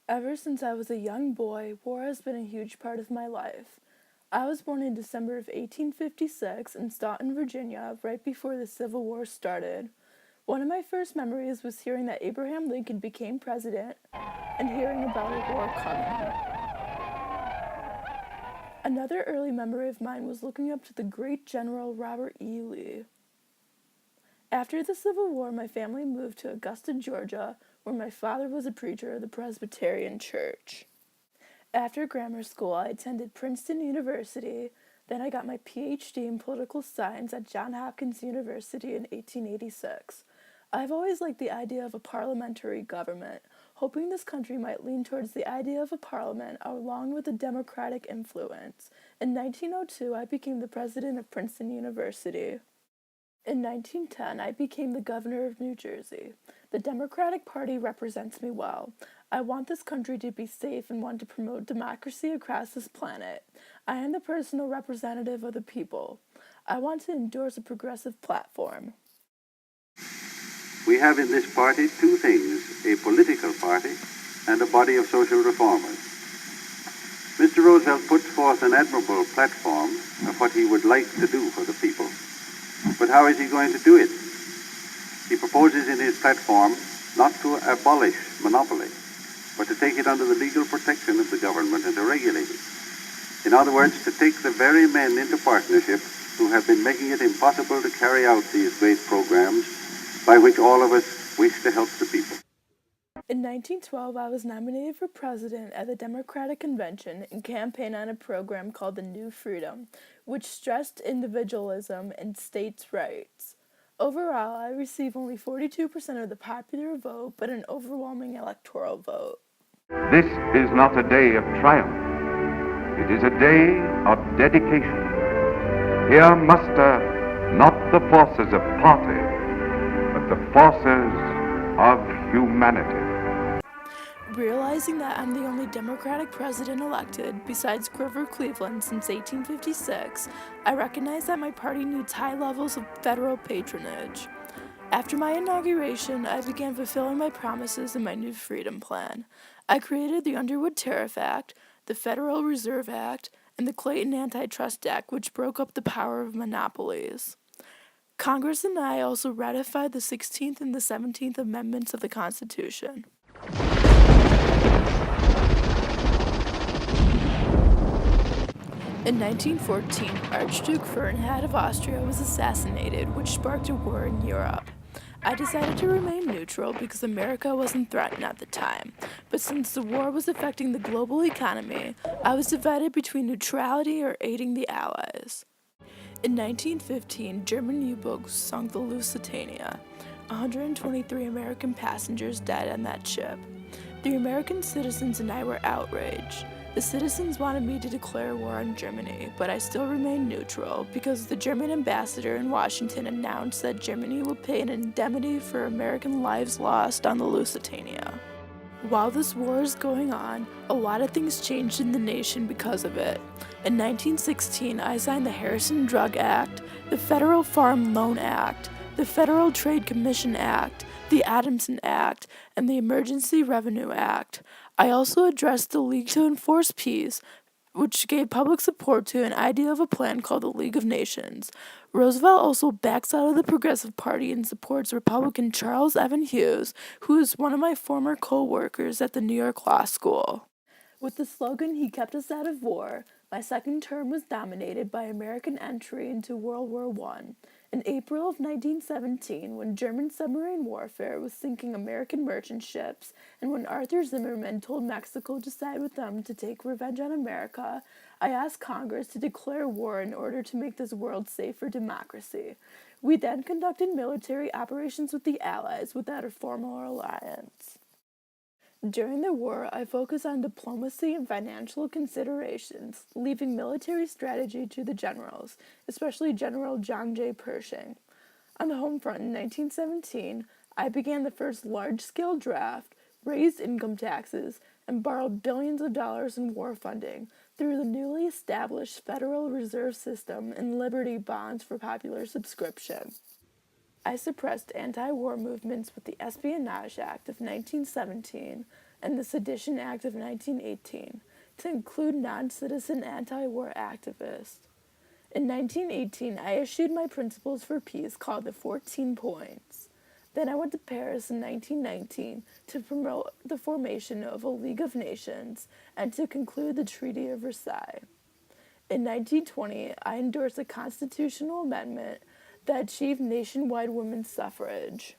Ever since I was a young boy, war has been a huge part of my life. I was born in December of 1856 in Staunton, Virginia, right before the Civil War started. One of my first memories was hearing that Abraham Lincoln became president and hearing about a war coming. Another early memory of mine was looking up to the great General Robert E. Lee. After the Civil War, my family moved to Augusta, Georgia, where my father was a preacher of the Presbyterian Church. After grammar school, I attended Princeton University. Then I got my PhD in political science at Johns Hopkins University in 1886. I've always liked the idea of a parliamentary government, hoping this country might lean towards the idea of a parliament along with a democratic influence. In 1902, I became the president of Princeton University. In 1910, I became the governor of New Jersey. The Democratic Party represents me well. I want this country to be safe and want to promote democracy across this planet. I am the personal representative of the people. I want to endorse a progressive platform. We have in this party two things, a political party and a body of social reformers. Mr. Roosevelt puts forth an admirable platform of what he would like to do for the people. But how is he going to do it? He proposes in his platform not to abolish monopoly, but to take it under the legal protection of the government and to regulate it. In other words, to take the very men into partnership who have been making it impossible to carry out these great programs by which all of us wish to help the people. In 1912, I was nominated for president at the Democratic Convention and campaigned on a program called the New Freedom, which stressed individualism and states' rights. Overall, I received only 42% of the popular vote, but an overwhelming electoral vote. This is not a day of triumph. It is a day of dedication. Here muster not the forces of party, but the forces of humanity. Realizing that I'm the only Democratic president elected, besides Grover Cleveland, since 1856, I recognize that my party needs high levels of federal patronage. After my inauguration, I began fulfilling my promises in my New Freedom Plan. I created the Underwood Tariff Act, the Federal Reserve Act, and the Clayton Antitrust Act, which broke up the power of monopolies. Congress and I also ratified the 16th and the 17th Amendments of the Constitution. In 1914, Archduke Ferdinand of Austria was assassinated, which sparked a war in Europe. I decided to remain neutral because America wasn't threatened at the time, but since the war was affecting the global economy, I was divided between neutrality or aiding the Allies. In 1915, German U-boats sunk the Lusitania. 123 American passengers died on that ship. The American citizens and I were outraged. The citizens wanted me to declare war on Germany, but I still remained neutral because the German ambassador in Washington announced that Germany would pay an indemnity for American lives lost on the Lusitania. While this war is going on, a lot of things changed in the nation because of it. In 1916, I signed the Harrison Drug Act, the Federal Farm Loan Act, the Federal Trade Commission Act, the Adamson Act, and the Emergency Revenue Act. I also addressed the League to Enforce Peace, which gave public support to an idea of a plan called the League of Nations. Roosevelt also backs out of the Progressive Party and supports Republican Charles Evan Hughes, who is one of my former co-workers at the New York Law School. With the slogan, "He kept us out of war," my second term was dominated by American entry into World War I. In April of 1917, when German submarine warfare was sinking American merchant ships, and when Arthur Zimmerman told Mexico to side with them to take revenge on America, I asked Congress to declare war in order to make this world safe for democracy. We then conducted military operations with the Allies without a formal alliance. During the war, I focused on diplomacy and financial considerations, leaving military strategy to the generals, especially General John J. Pershing. On the home front in 1917, I began the first large-scale draft, raised income taxes, and borrowed billions of dollars in war funding through the newly established Federal Reserve System and Liberty bonds for popular subscription. I suppressed anti-war movements with the Espionage Act of 1917 and the Sedition Act of 1918 to include non-citizen anti-war activists. In 1918, I issued my Principles for Peace called the 14 Points. Then I went to Paris in 1919 to promote the formation of a League of Nations and to conclude the Treaty of Versailles. In 1920, I endorsed a constitutional amendment that achieved nationwide women's suffrage.